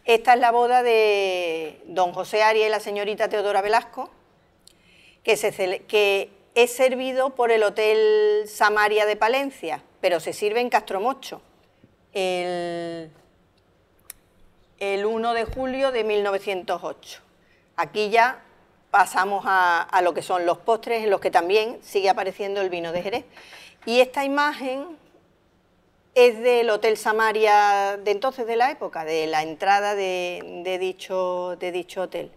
Esta es la boda de don José Arias y la señorita Teodora Velasco, que es servido por el Hotel Samaria de Palencia, pero se sirve en Castromocho, el 1 de julio de 1908. Aquí ya pasamos a lo que son los postres, en los que también sigue apareciendo el vino de Jerez. Y esta imagen es del Hotel Samaria de entonces, de la época, de la entrada de dicho hotel.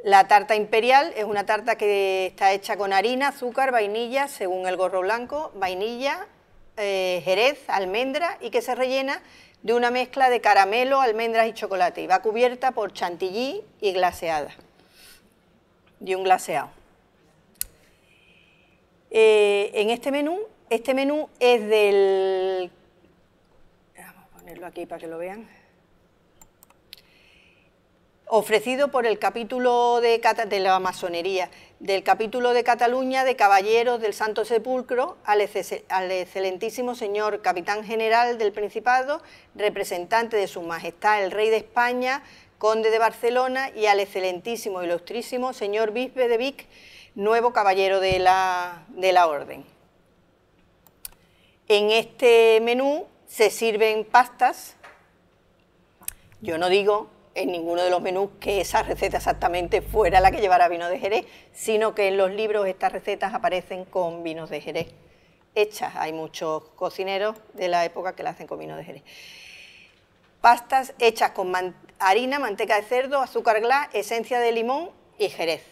La tarta imperial es una tarta que está hecha con harina, azúcar, vainilla, según el gorro blanco, vainilla, jerez, almendra, y que se rellena de una mezcla de caramelo, almendras y chocolate, y va cubierta por chantilly y glaseada, y un glaseado. En este menú es del... Vamos a ponerlo aquí para que lo vean. Ofrecido por el capítulo de la masonería, del capítulo de Cataluña de Caballeros del Santo Sepulcro al excelentísimo señor Capitán General del Principado, representante de su Majestad el Rey de España, Conde de Barcelona, y al excelentísimo, ilustrísimo señor Bisbe de Vic, nuevo caballero de la Orden. En este menú se sirven pastas. Yo no digo en ninguno de los menús que esa receta exactamente fuera la que llevara vino de Jerez, sino que en los libros estas recetas aparecen con vinos de Jerez hechas. Hay muchos cocineros de la época que la hacen con vino de Jerez. Pastas hechas con harina, manteca de cerdo, azúcar glas, esencia de limón y Jerez.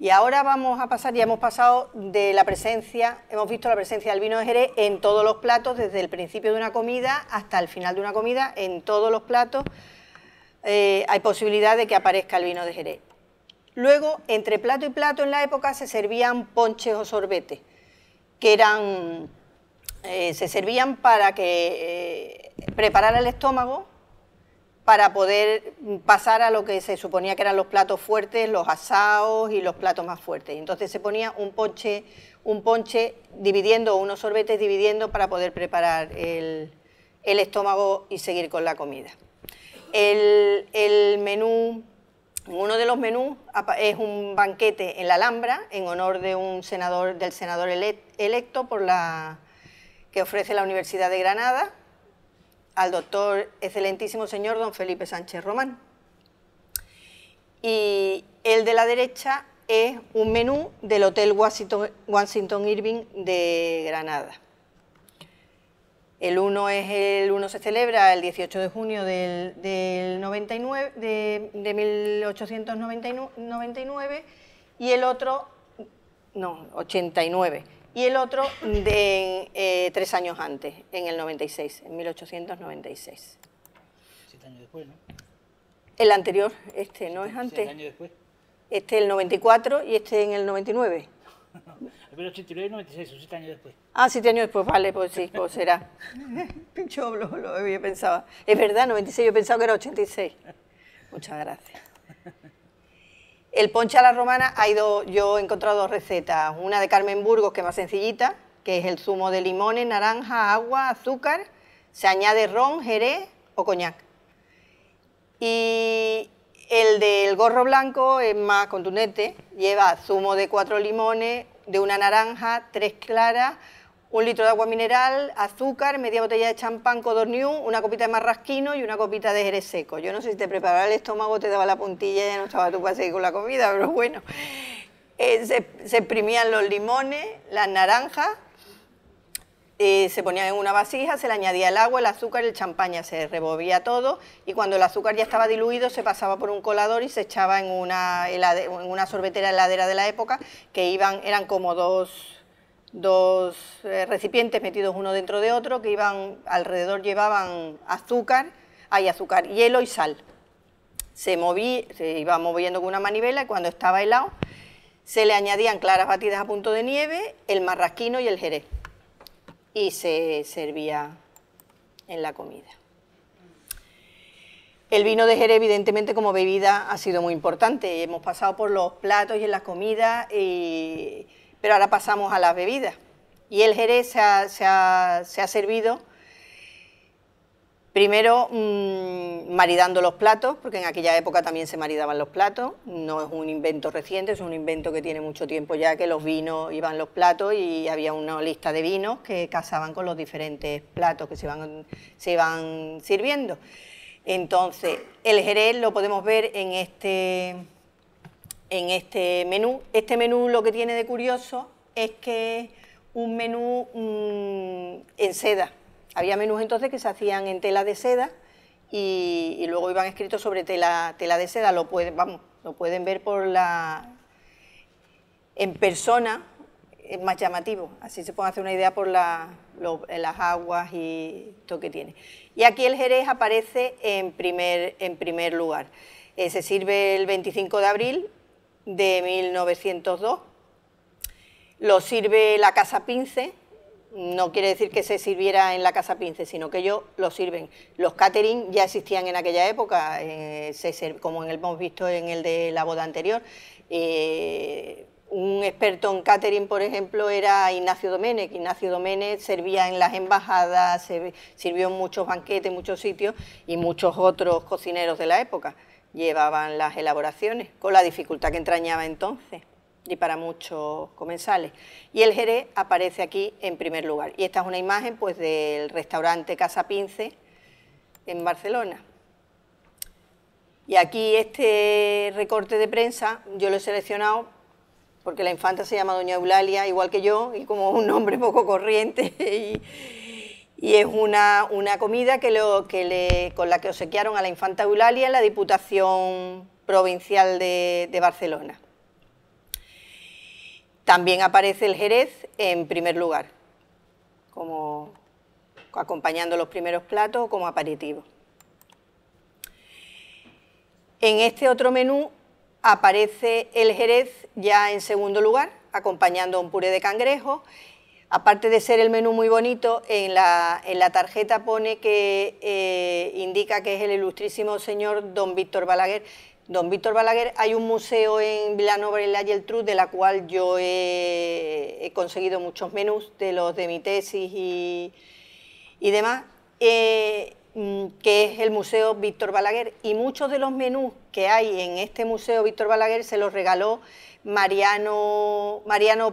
Y ahora vamos a pasar, ya hemos pasado de la presencia, hemos visto la presencia del vino de Jerez en todos los platos, desde el principio de una comida hasta el final de una comida, en todos los platos hay posibilidad de que aparezca el vino de Jerez. Luego, entre plato y plato en la época se servían ponches o sorbetes, que se servían para que preparar el estómago para poder pasar a lo que se suponía que eran los platos fuertes, los asados y los platos más fuertes. Entonces se ponía un ponche dividiendo, unos sorbetes dividiendo para poder preparar el estómago y seguir con la comida. El menú, uno de los menús es un banquete en la Alhambra en honor de del senador electo que ofrece la Universidad de Granada al doctor excelentísimo señor don Felipe Sánchez Román. Y el de la derecha es un menú del Hotel Washington Irving de Granada. El 1 se celebra el 18 de junio de 1899 y el otro, no, 89, y el otro 3 años antes, en el 96, en 1896. 7 años después, ¿no? El anterior, este no es antes. 7 años después. Este el 94 y este en el 99. El 89 y 96, son 7 años después. Ah, 7 años después, vale, pues sí, pues será. Yo lo había pensado. Es verdad, 96, yo pensaba que era 86. Muchas gracias. El ponche a la romana, yo he encontrado 2 recetas. Una de Carmen Burgos, que es más sencillita, que es el zumo de limones, naranja, agua, azúcar. Se añade ron, jerez o coñac. Y el del gorro blanco es más contundente, lleva zumo de 4 limones, de una naranja, 3 claras, 1 litro de agua mineral, azúcar, media botella de champán Codorniu, una copita de marrasquino y una copita de jerez seco. Yo no sé si te preparaba el estómago, te daba la puntilla y ya no estaba tú para seguir con la comida, pero bueno. Se exprimían los limones, las naranjas, se ponían en una vasija, se le añadía el agua, el azúcar y el champaña, se revolvía todo y cuando el azúcar ya estaba diluido se pasaba por un colador y se echaba en una sorbetera heladera de la época, que eran como dos recipientes metidos uno dentro de otro, que alrededor llevaban azúcar, hielo y sal. se iba moviendo con una manivela y cuando estaba helado se le añadían claras batidas a punto de nieve, el marrasquino y el jerez. Y se servía en la comida. El vino de Jerez, evidentemente, como bebida ha sido muy importante. Hemos pasado por los platos y en las comidas, pero ahora pasamos a las bebidas. Y el Jerez se ha servido primero maridando los platos, porque en aquella época también se maridaban los platos. No es un invento reciente, es un invento que tiene mucho tiempo ya, que los vinos iban los platos y había una lista de vinos que casaban con los diferentes platos que se iban sirviendo. Entonces, el Jerez lo podemos ver en este menú. Este menú lo que tiene de curioso es que es un menú en seda. Había menús entonces que se hacían en tela de seda y luego iban escritos sobre tela de seda. Lo pueden ver en persona, es más llamativo. Así se puede hacer una idea por las aguas y todo que tiene. Y aquí el Jerez aparece en primer lugar. Se sirve el 25 de abril de 1902. Lo sirve la Casa Pince. No quiere decir que se sirviera en la Casa Pince, sino que ellos lo sirven. Los catering ya existían en aquella época, como hemos visto en el de la boda anterior. Un experto en catering, por ejemplo, era Ignacio Domènech. Ignacio Domènech servía en las embajadas, sirvió en muchos banquetes, en muchos sitios, y muchos otros cocineros de la época llevaban las elaboraciones, con la dificultad que entrañaba entonces, y para muchos comensales. Y el Jerez aparece aquí en primer lugar. Y esta es una imagen pues del restaurante Casa Pince en Barcelona. Y aquí este recorte de prensa yo lo he seleccionado porque la infanta se llama doña Eulalia, igual que yo, y como un nombre poco corriente, y es una comida con la que obsequiaron a la infanta Eulalia en la Diputación Provincial de Barcelona. También aparece el Jerez en primer lugar, como acompañando los primeros platos o como aperitivo. En este otro menú aparece el Jerez ya en segundo lugar, acompañando un puré de cangrejo. Aparte de ser el menú muy bonito, en la tarjeta pone que indica que es el ilustrísimo señor don Víctor Balaguer. Don Víctor Balaguer, hay un museo en Vilanova y la Geltrú, de la cual yo he conseguido muchos menús de los de mi tesis y demás, que es el Museo Víctor Balaguer, y muchos de los menús que hay en este Museo Víctor Balaguer se los regaló Mariano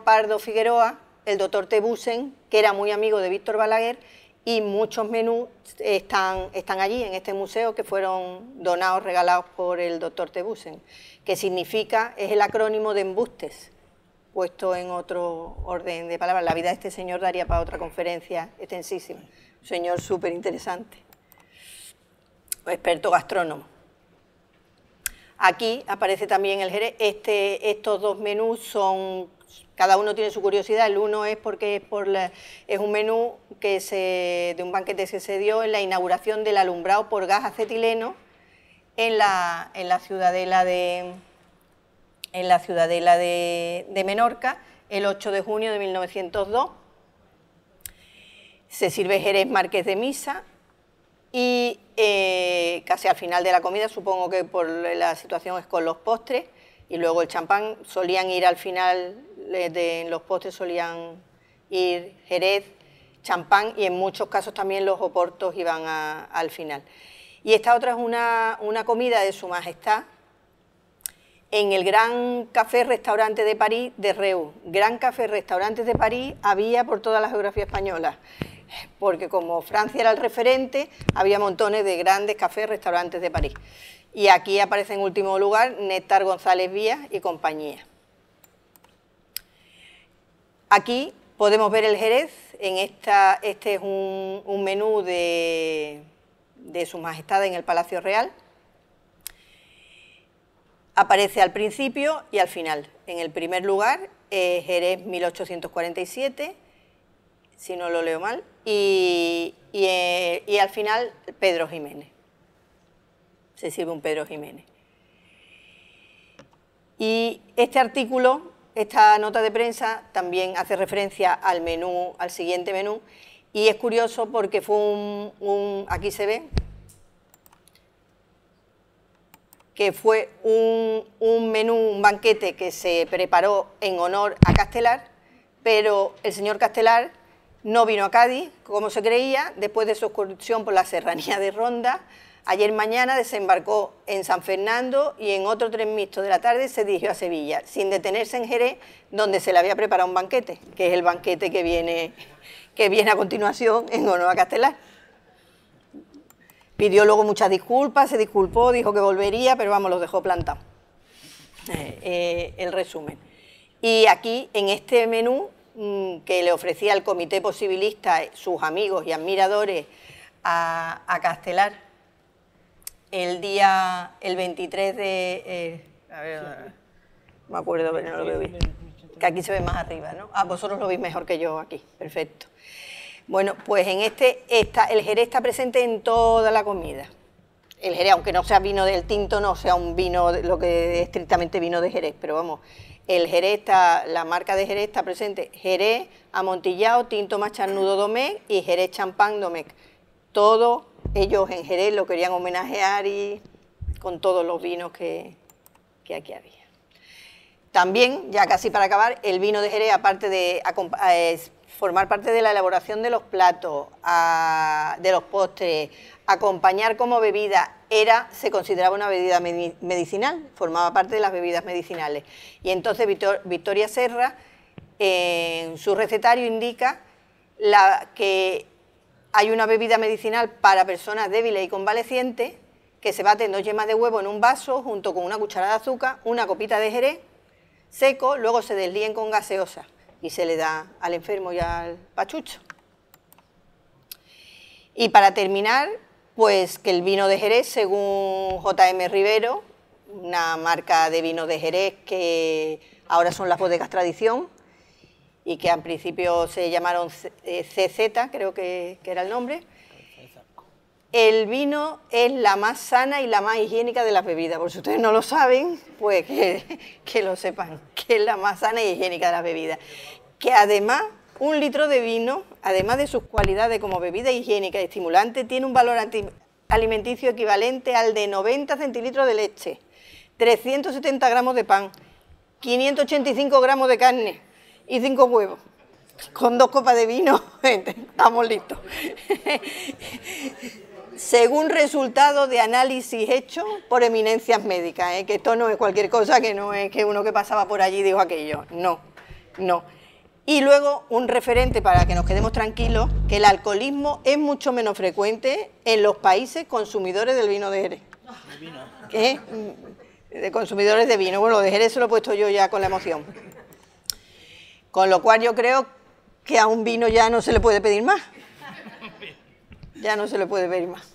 Pardo Figueroa, el doctor Tebusen, que era muy amigo de Víctor Balaguer, y muchos menús están allí en este museo que fueron donados, regalados por el doctor Tebusen, que significa, es el acrónimo de embustes, puesto en otro orden de palabras. La vida de este señor daría para otra conferencia extensísima, un señor súper interesante, experto gastrónomo. Aquí aparece también el Jerez. Estos dos menús son, cada uno tiene su curiosidad. El uno es porque es un menú de un banquete que se dio en la inauguración del alumbrado por gas acetileno en la ciudadela de Menorca, el 8 de junio de 1902. Se sirve Jerez Marqués de Misa y casi al final de la comida, supongo que por la situación es con los postres, y luego el champán. Solían ir al final, en los postres solían ir Jerez, champán, y en muchos casos también los oportos iban al final. Y esta otra es una comida de Su Majestad en el Gran Café Restaurante de París de Reus. Gran Café Restaurantes de París había por toda la geografía española, porque como Francia era el referente, había montones de grandes cafés restaurantes de París. Y aquí aparece en último lugar Néctar González Vías y compañía. Aquí podemos ver el Jerez. Este es un menú de Su Majestad en el Palacio Real. Aparece al principio y al final. En el primer lugar, Jerez 1847, si no lo leo mal, y al final Pedro Jiménez. se sirve un Pedro Ximénez. Y este artículo, esta nota de prensa, también hace referencia al menú, al siguiente menú, y es curioso porque fue aquí se ve, que fue un menú, un banquete que se preparó en honor a Castelar, pero el señor Castelar no vino a Cádiz, como se creía, después de su excursión por la serranía de Ronda. Ayer mañana desembarcó en San Fernando y en otro tren mixto de la tarde se dirigió a Sevilla, sin detenerse en Jerez, donde se le había preparado un banquete, que es el banquete que viene a continuación en honor a Castelar. Pidió luego muchas disculpas, se disculpó, dijo que volvería, pero vamos, los dejó plantados. El resumen. Y aquí, en este menú que le ofrecía el Comité Posibilista, sus amigos y admiradores a Castelar, el 23 de... a ver, me acuerdo, pero no lo veo bien. Que aquí se ve más arriba, ¿no? Ah, vosotros lo veis mejor que yo aquí, perfecto. Bueno, pues en el Jerez está presente en toda la comida. El Jerez, aunque no sea vino del tinto, no sea un vino, lo que es estrictamente vino de Jerez, pero vamos, el Jerez está, la marca de Jerez está presente, Jerez, amontillado, tinto más charnudo Domecq y Jerez champán Domecq. Todo ellos en Jerez lo querían homenajear y con todos los vinos que aquí había. También, ya casi para acabar, el vino de Jerez, aparte de formar parte de la elaboración de los platos, de los postres, acompañar como bebida, se consideraba una bebida medicinal, formaba parte de las bebidas medicinales. Y entonces Victoria Serra, en su recetario, indica que hay una bebida medicinal para personas débiles y convalecientes, que se baten 2 yemas de huevo en un vaso, junto con una cucharada de azúcar, una copita de Jerez seco, luego se deslíen con gaseosa y se le da al enfermo y al pachucho. Y para terminar, pues que el vino de Jerez, según J.M. Rivero, una marca de vino de Jerez que ahora son las bodegas Tradición y que al principio se llamaron CZ, creo que era el nombre. El vino es la más sana y la más higiénica de las bebidas. Por si ustedes no lo saben, pues que lo sepan, que es la más sana y higiénica de las bebidas. Que además, 1 litro de vino, además de sus cualidades como bebida higiénica y estimulante, tiene un valor alimenticio equivalente al de 90 centilitros de leche, 370 gramos de pan, 585 gramos de carne y 5 huevos. Con 2 copas de vino, estamos listos. Según resultado de análisis hecho por eminencias médicas, que esto no es cualquier cosa, que no es que uno que pasaba por allí dijo aquello, no. Y luego un referente para que nos quedemos tranquilos, que el alcoholismo es mucho menos frecuente en los países consumidores del vino de Jerez. De consumidores de vino, bueno, de Jerez se lo he puesto yo ya con la emoción. Con lo cual yo creo que a un vino ya no se le puede pedir más. Ya no se le puede pedir más.